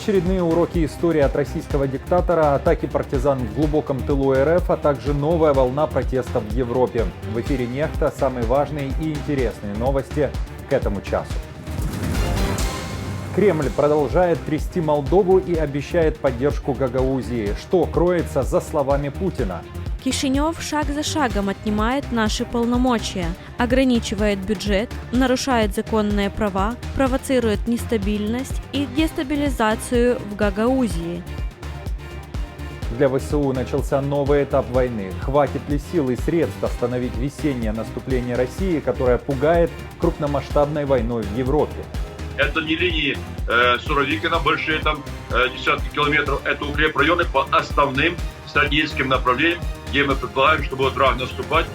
Очередные уроки истории от российского диктатора, атаки партизан в глубоком тылу РФ, а также новая волна протестов в Европе. В эфире «Нехта» самые важные и интересные новости к этому часу. Кремль продолжает трясти Молдову и обещает поддержку Гагаузии. Что кроется за словами Путина? Кишинев шаг за шагом отнимает наши полномочия, ограничивает бюджет, нарушает законные права, провоцирует нестабильность и дестабилизацию в Гагаузии. Для ВСУ начался новый этап войны. Хватит ли сил и средств остановить весеннее наступление России, которое пугает крупномасштабной войной в Европе? Это не линии Суровикина, большие там десятки километров. Это укрепрайоны по основным стратегическим направлениям, где мы предполагаем, что будет враг наступать.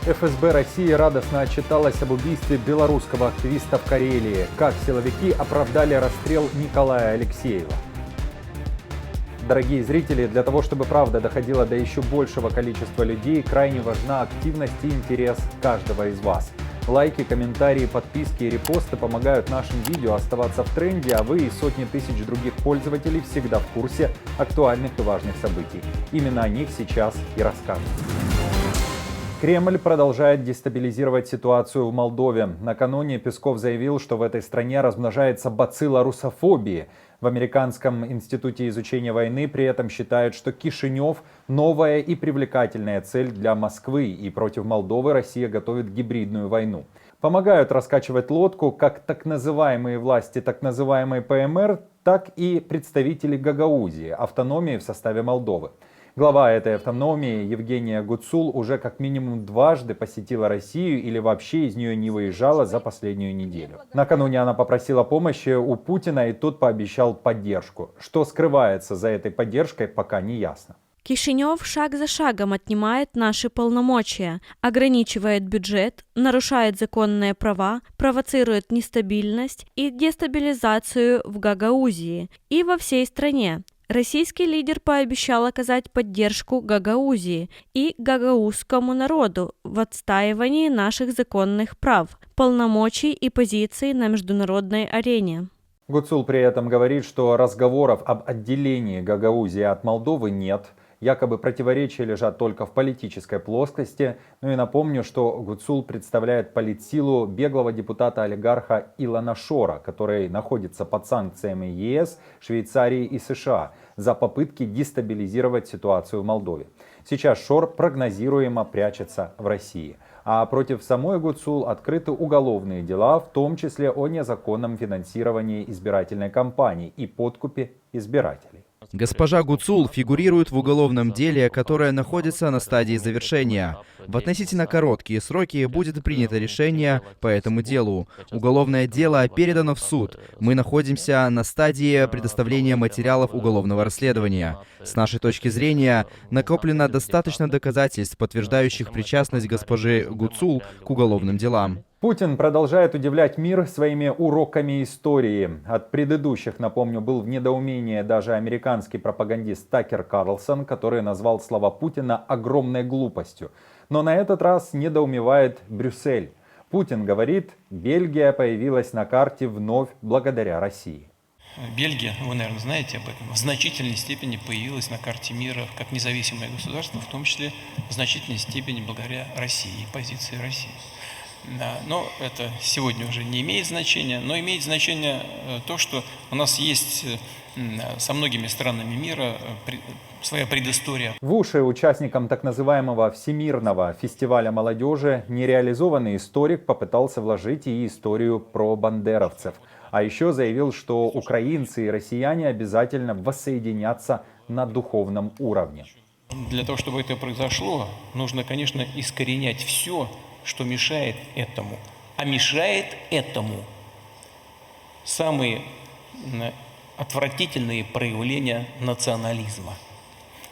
ФСБ России радостно отчиталась об убийстве белорусского активиста в Карелии. Как силовики оправдали расстрел Николая Алексеева. Дорогие зрители, для того, чтобы правда доходила до еще большего количества людей, крайне важна активность и интерес каждого из вас. Лайки, комментарии, подписки и репосты помогают нашим видео оставаться в тренде, а вы и сотни тысяч других пользователей всегда в курсе актуальных и важных событий. Именно о них сейчас и расскажем. Кремль продолжает дестабилизировать ситуацию в Молдове. Накануне Песков заявил, что в этой стране размножается бацилла русофобии. В Американском институте изучения войны при этом считают, что Кишинев – новая и привлекательная цель для Москвы, и против Молдовы Россия готовит гибридную войну. Помогают раскачивать лодку как так называемые власти так называемой ПМР, так и представители Гагаузии, автономии в составе Молдовы. Глава этой автономии Евгения Гуцул уже как минимум дважды посетила Россию или вообще из нее не выезжала за последнюю неделю. Накануне она попросила помощи у Путина, и тот пообещал поддержку. Что скрывается за этой поддержкой, пока не ясно. Кишинев шаг за шагом отнимает наши полномочия, ограничивает бюджет, нарушает законные права, провоцирует нестабильность и дестабилизацию в Гагаузии и во всей стране. Российский лидер пообещал оказать поддержку Гагаузии и гагаузскому народу в отстаивании наших законных прав, полномочий и позиций на международной арене. Гуцул при этом говорит, что разговоров об отделении Гагаузии от Молдовы нет. Якобы противоречия лежат только в политической плоскости. Ну и напомню, что Гуцул представляет политсилу беглого депутата-олигарха Илона Шора, который находится под санкциями ЕС, Швейцарии и США за попытки дестабилизировать ситуацию в Молдове. Сейчас Шор прогнозируемо прячется в России. А против самой Гуцул открыты уголовные дела, в том числе о незаконном финансировании избирательной кампании и подкупе избирателей. Госпожа Гуцул фигурирует в уголовном деле, которое находится на стадии завершения. В относительно короткие сроки будет принято решение по этому делу. Уголовное дело передано в суд. Мы находимся на стадии предоставления материалов уголовного расследования. С нашей точки зрения, накоплено достаточно доказательств, подтверждающих причастность госпожи Гуцул к уголовным делам. Путин продолжает удивлять мир своими уроками истории. От предыдущих, напомню, был в недоумении даже американский пропагандист Такер Карлсон, который назвал слова Путина огромной глупостью. Но на этот раз недоумевает Брюссель. Путин говорит, Бельгия появилась на карте вновь благодаря России. Бельгия, вы, наверное, знаете об этом, в значительной степени появилась на карте мира как независимое государство, в том числе в значительной степени благодаря России и позиции России. Да, но это сегодня уже не имеет значения, но имеет значение то, что у нас есть со многими странами мира своя предыстория. В уши участникам так называемого Всемирного фестиваля молодежи нереализованный историк попытался вложить и историю про бандеровцев. А еще заявил, что украинцы и россияне обязательно воссоединятся на духовном уровне. Для того, чтобы это произошло, нужно, конечно, искоренять все, что мешает этому. А мешает этому самые отвратительные проявления национализма.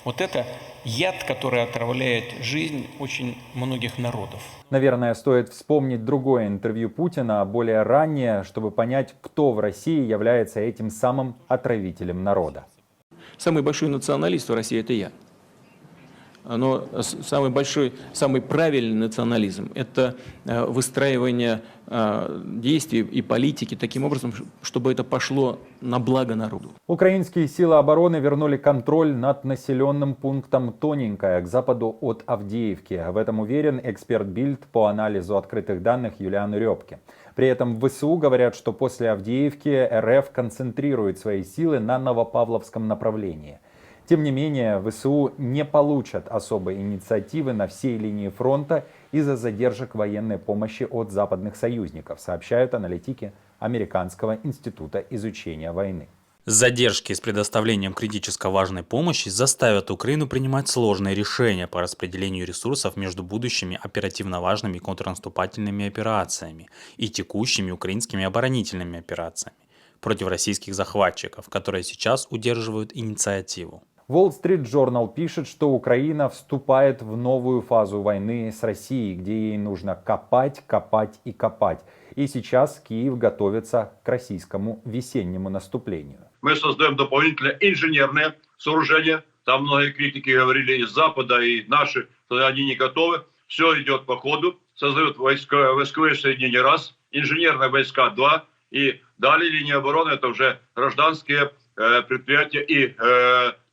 Вот это яд, который отравляет жизнь очень многих народов. Наверное, стоит вспомнить другое интервью Путина, более раннее, чтобы понять, кто в России является этим самым отравителем народа. Самый большой националист в России – это я. самый большой, самый правильный национализм – это выстраивание действий и политики таким образом, чтобы это пошло на благо народу. Украинские силы обороны вернули контроль над населенным пунктом Тоненькое к западу от Авдеевки. В этом уверен эксперт Бильд по анализу открытых данных Юлиан Рёбке. При этом в ВСУ говорят, что после Авдеевки РФ концентрирует свои силы на Новопавловском направлении. Тем не менее, ВСУ не получат особой инициативы на всей линии фронта из-за задержек военной помощи от западных союзников, сообщают аналитики Американского института изучения войны. Задержки с предоставлением критически важной помощи заставят Украину принимать сложные решения по распределению ресурсов между будущими оперативно важными контрнаступательными операциями и текущими украинскими оборонительными операциями против российских захватчиков, которые сейчас удерживают инициативу. Wall Street Journal пишет, что Украина вступает в новую фазу войны с Россией, где ей нужно копать, копать и копать. И сейчас Киев готовится к российскому весеннему наступлению. Мы создаем дополнительные инженерные сооружения. Там многие критики говорили из Запада, и наши, что они не готовы. Все идет по ходу. Создают войсковые соединения раз, инженерные войска два. И далее линия обороны — это уже гражданские предприятия и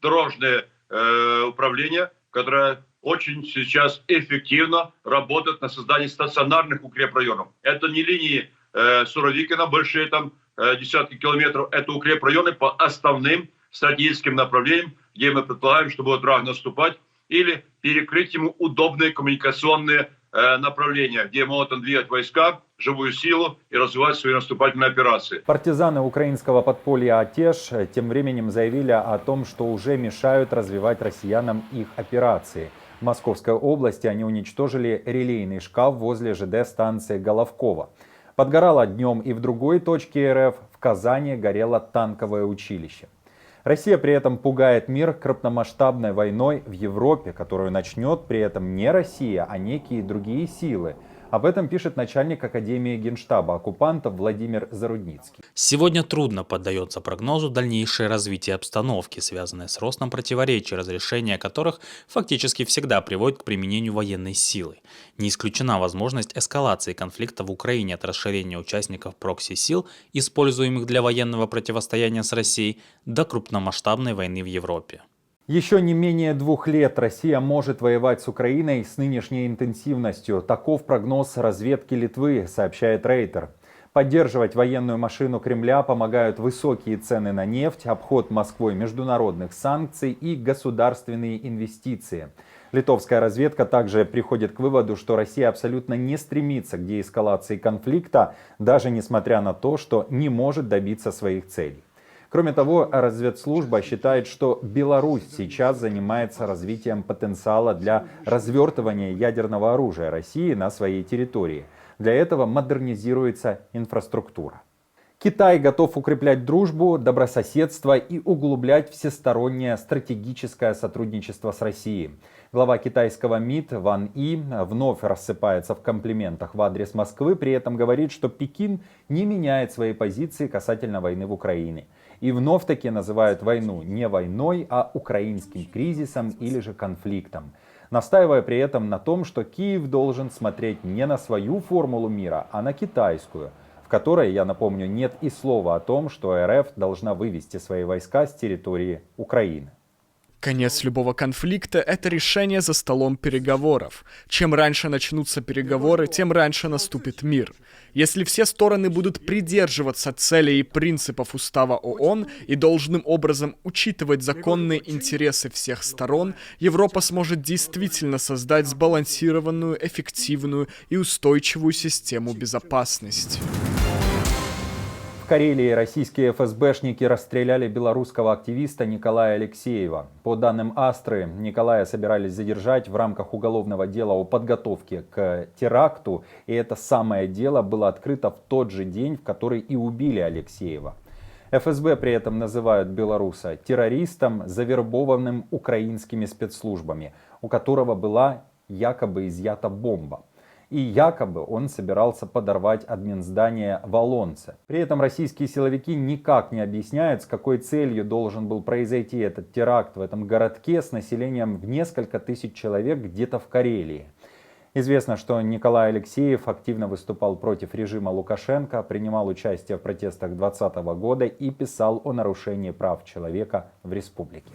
дорожные управления, которые очень сейчас эффективно работают на создании стационарных укрепрайонов. Это не линии Суровикина, большие там десятки километров. Это укрепрайоны по основным стратегическим направлениям, где мы предполагаем, что будет враг наступать, или перекрыть ему удобные коммуникационные направления, где могут он двигать войска, живую силу и развивать свои наступательные операции. Партизаны украинского подполья «Атеш» тем временем заявили о том, что уже мешают развивать россиянам их операции. В Московской области они уничтожили релейный шкаф возле ЖД-станции Головково. Подгорало днем и в другой точке РФ, в Казани, горело танковое училище. Россия при этом пугает мир крупномасштабной войной в Европе, которую начнет при этом не Россия, а некие другие силы. Об этом пишет начальник Академии Генштаба оккупантов Владимир Зарудницкий. Сегодня трудно поддается прогнозу дальнейшее развитие обстановки, связанное с ростом противоречий, разрешение которых фактически всегда приводит к применению военной силы. Не исключена возможность эскалации конфликта в Украине от расширения участников прокси-сил, используемых для военного противостояния с Россией, до крупномасштабной войны в Европе. Еще не менее 2 лет Россия может воевать с Украиной с нынешней интенсивностью. Таков прогноз разведки Литвы, сообщает Рейтер. Поддерживать военную машину Кремля помогают высокие цены на нефть, обход Москвой международных санкций и государственные инвестиции. Литовская разведка также приходит к выводу, что Россия абсолютно не стремится к деэскалации конфликта, даже несмотря на то, что не может добиться своих целей. Кроме того, разведслужба считает, что Беларусь сейчас занимается развитием потенциала для развертывания ядерного оружия России на своей территории. Для этого модернизируется инфраструктура. Китай готов укреплять дружбу, добрососедство и углублять всестороннее стратегическое сотрудничество с Россией. Глава китайского МИД Ван И вновь рассыпается в комплиментах в адрес Москвы, при этом говорит, что Пекин не меняет своей позиции касательно войны в Украине. И вновь-таки называют войну не войной, а украинским кризисом или же конфликтом, настаивая при этом на том, что Киев должен смотреть не на свою формулу мира, а на китайскую, в которой, я напомню, нет и слова о том, что РФ должна вывести свои войска с территории Украины. Конец любого конфликта – это решение за столом переговоров. Чем раньше начнутся переговоры, тем раньше наступит мир. Если все стороны будут придерживаться целей и принципов Устава ООН и должным образом учитывать законные интересы всех сторон, Европа сможет действительно создать сбалансированную, эффективную и устойчивую систему безопасности. В Карелии российские ФСБшники расстреляли белорусского активиста Николая Алексеева. По данным Астры, Николая собирались задержать в рамках уголовного дела о подготовке к теракту. И это самое дело было открыто в тот же день, в который и убили Алексеева. ФСБ при этом называют белоруса террористом, завербованным украинскими спецслужбами, у которого была якобы изъята бомба. и якобы он собирался подорвать админздание в Олонце. При этом российские силовики никак не объясняют, с какой целью должен был произойти этот теракт в этом городке с населением в несколько тысяч человек где-то в Карелии. Известно, что Николай Алексеев активно выступал против режима Лукашенко, принимал участие в протестах 2020 года и писал о нарушении прав человека в республике.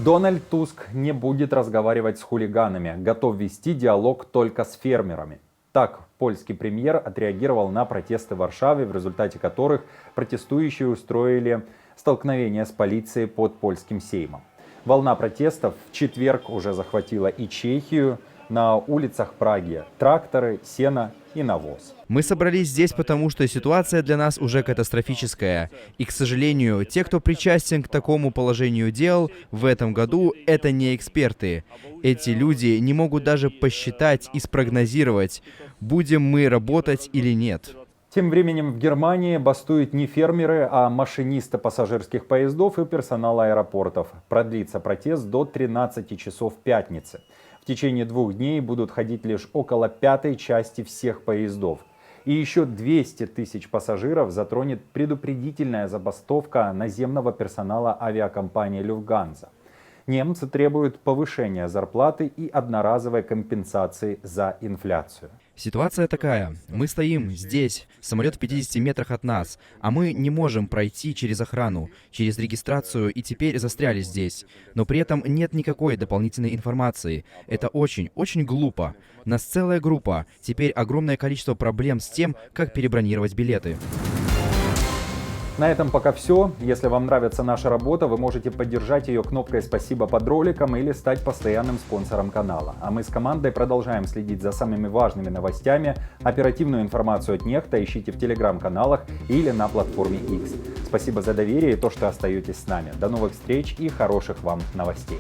Дональд Туск не будет разговаривать с хулиганами, готов вести диалог только с фермерами. Так, польский премьер отреагировал на протесты в Варшаве, в результате которых протестующие устроили столкновение с полицией под польским сеймом. Волна протестов в четверг уже захватила и Чехию. На улицах Праги тракторы, сено и навоз. Мы собрались здесь, потому что ситуация для нас уже катастрофическая. И, к сожалению, те, кто причастен к такому положению дел в этом году, это не эксперты. Эти люди не могут даже посчитать и спрогнозировать, будем мы работать или нет. Тем временем в Германии бастуют не фермеры, а машинисты пассажирских поездов и персонал аэропортов. Продлится протест до 13 часов пятницы. В течение 2 дней будут ходить лишь около 1/5 части всех поездов. И еще 200 тысяч пассажиров затронет предупредительная забастовка наземного персонала авиакомпании Люфтганза. Немцы требуют повышения зарплаты и одноразовой компенсации за инфляцию. Ситуация такая. Мы стоим здесь, самолет в 50 метрах от нас, а мы не можем пройти через охрану, через регистрацию и теперь застряли здесь. Но при этом нет никакой дополнительной информации. Это очень глупо. Нас целая группа. Теперь огромное количество проблем с тем, как перебронировать билеты. На этом пока все. Если вам нравится наша работа, вы можете поддержать ее кнопкой «Спасибо» под роликом или стать постоянным спонсором канала. А мы с командой продолжаем следить за самыми важными новостями. Оперативную информацию от Нехта ищите в телеграм-каналах или на платформе X. Спасибо за доверие и то, что остаетесь с нами. До новых встреч и хороших вам новостей.